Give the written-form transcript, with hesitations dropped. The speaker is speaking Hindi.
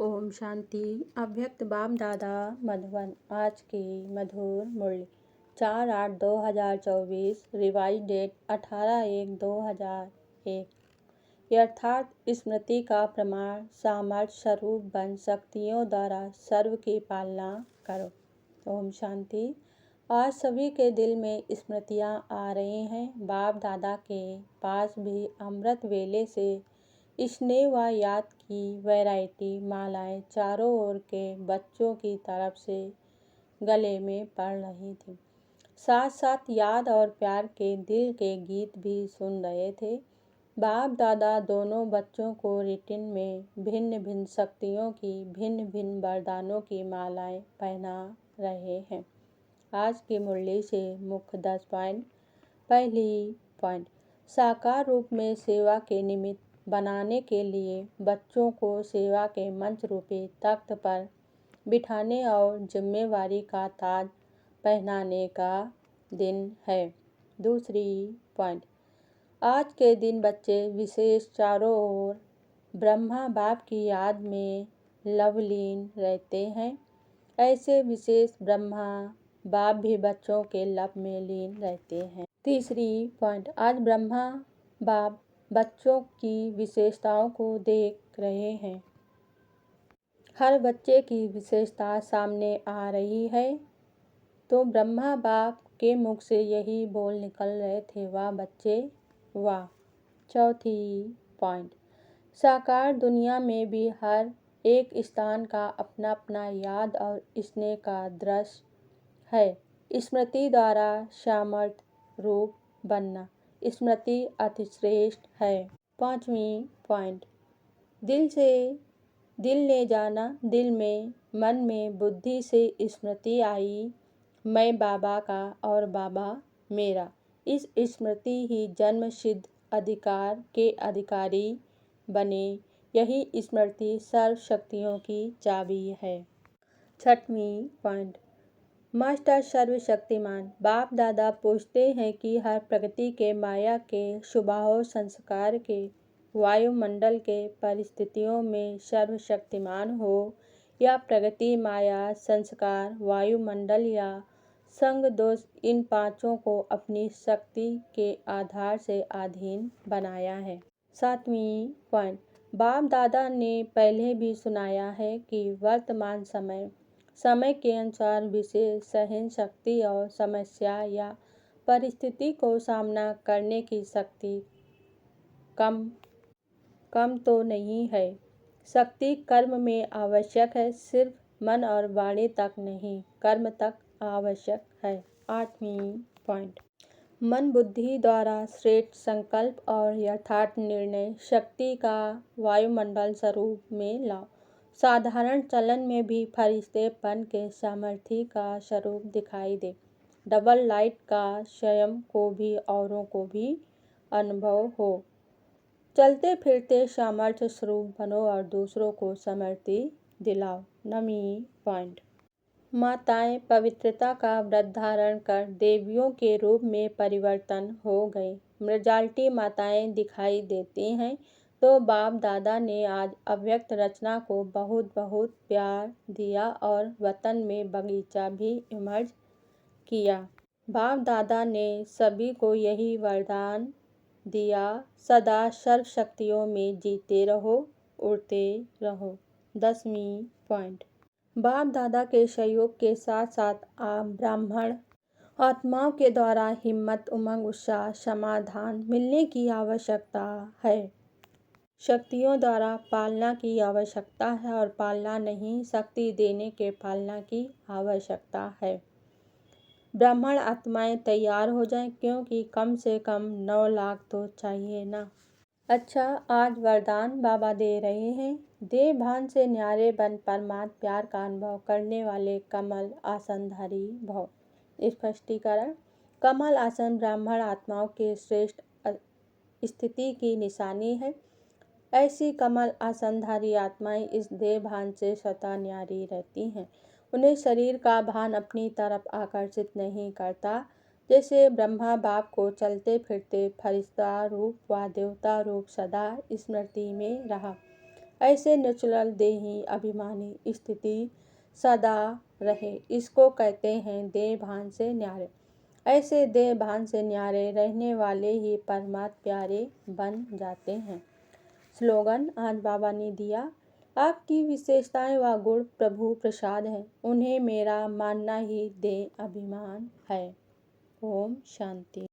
ओम शांति। अव्यक्त बाप दादा मधुबन। आज की मधुर मुरली 4/8/2024। Revise date 18/1/2001। यथार्थ स्मृति का प्रमाण सामर्थ्य स्वरूप बन शक्तियों द्वारा सर्व की पालना करो। ओम शांति। आज सभी के दिल में स्मृतियाँ आ रही हैं। बाप दादा के पास भी अमृत वेले से स्नेह व याद की वैरायटी मालाएं चारों ओर के बच्चों की तरफ से गले में पड़ रही थी। साथ साथ याद और प्यार के दिल के गीत भी सुन रहे थे। बाप दादा दोनों बच्चों को रिटिन में भिन्न भिन्न शक्तियों की भिन्न भिन्न वरदानों की मालाएं पहना रहे हैं। आज की मुरली से मुख्य 10 पॉइंट। पहली पॉइंट, साकार रूप में सेवा के निमित्त बनाने के लिए बच्चों को सेवा के मंच रूपी तख्त पर बिठाने और जिम्मेवारी का ताज पहनाने का दिन है। दूसरी पॉइंट, आज के दिन बच्चे विशेष चारों ओर ब्रह्मा बाप की याद में लवलीन रहते हैं। ऐसे विशेष ब्रह्मा बाप भी बच्चों के लब में लीन रहते हैं। तीसरी पॉइंट, आज ब्रह्मा बाप बच्चों की विशेषताओं को देख रहे हैं। हर बच्चे की विशेषता सामने आ रही है तो ब्रह्मा बाप के मुख से यही बोल निकल रहे थे, वाह बच्चे वाह। चौथी पॉइंट, साकार दुनिया में भी हर एक स्थान का अपना अपना याद और स्नेह का दृश्य है। स्मृति द्वारा सामर्थ्य रूप बनना, स्मृति अतिश्रेष्ठ है। पांचवी पॉइंट, दिल ने जाना, दिल में मन में बुद्धि से स्मृति आई, मैं बाबा का और बाबा मेरा। इस स्मृति ही जन्म सिद्ध अधिकार के अधिकारी बने। यही स्मृति सर्व शक्तियों की चाबी है। छठवीं पॉइंट, मास्टर सर्वशक्तिमान। बाप दादा पूछते हैं कि हर प्रगति के माया के स्वभाव संस्कार के वायुमंडल के परिस्थितियों में सर्वशक्तिमान हो या प्रगति माया संस्कार वायुमंडल या संग दोष, इन पांचों को अपनी शक्ति के आधार से अधीन बनाया है। सातवीं पॉइंट, बाप दादा ने पहले भी सुनाया है कि वर्तमान समय के अनुसार विशेष सहन शक्ति और समस्या या परिस्थिति को सामना करने की शक्ति कम तो नहीं है। शक्ति कर्म में आवश्यक है, सिर्फ मन और वाणी तक नहीं, कर्म तक आवश्यक है। आठवीं पॉइंट, मन बुद्धि द्वारा श्रेष्ठ संकल्प और यथार्थ निर्णय शक्ति का वायुमंडल स्वरूप में लाओ। साधारण चलन में भी फरिश्तेपन के सामर्थ्य का स्वरूप दिखाई दे। डबल लाइट का स्वयं को भी औरों को भी अनुभव हो। चलते फिरते सामर्थ्य स्वरूप बनो और दूसरों को समृद्धि दिलाओ। नवीं पॉइंट, माताएं पवित्रता का व्रत धारण कर देवियों के रूप में परिवर्तन हो गई। मेजॉरिटी माताएं दिखाई देती हैं तो बाप दादा ने आज अव्यक्त रचना को बहुत बहुत प्यार दिया और वतन में बगीचा भी इमर्ज किया। बाप दादा ने सभी को यही वरदान दिया, सदा सर्व शक्तियों में जीते रहो, उड़ते रहो। 10वीं पॉइंट, बाप दादा के सहयोग के साथ साथ आप ब्राह्मण आत्माओं के द्वारा हिम्मत उमंग उत्साह समाधान मिलने की आवश्यकता है। शक्तियों द्वारा पालना की आवश्यकता है और पालना नहीं, शक्ति देने के पालना की आवश्यकता है। ब्राह्मण आत्माएं तैयार हो जाएं, क्योंकि कम से कम 9 लाख तो चाहिए ना। अच्छा, आज वरदान बाबा दे रहे हैं। देह भान से न्यारे बन परमात्म प्यार का अनुभव करने वाले कमल आसनधारी भव। स्पष्टीकरण, कमल आसन ब्राह्मण आत्माओं के श्रेष्ठ स्थिति की निशानी है। ऐसी कमल आसनधारी आत्माएं इस देह भान से स्वतः न्यारी रहती हैं। उन्हें शरीर का भान अपनी तरफ आकर्षित नहीं करता। जैसे ब्रह्मा बाप को चलते फिरते फरिश्ता रूप व देवता रूप सदा स्मृति में रहा, ऐसे नेचुरल देही अभिमानी स्थिति सदा रहे, इसको कहते हैं देह भान से न्यारे। ऐसे देह भान से न्यारे रहने वाले ही परमात्मा प्यारे बन जाते हैं। स्लोगन आज बाबा ने दिया, आपकी विशेषताएं व गुण प्रभु प्रसाद है, उन्हें मेरा मानना ही देह अभिमान है। ओम शांति।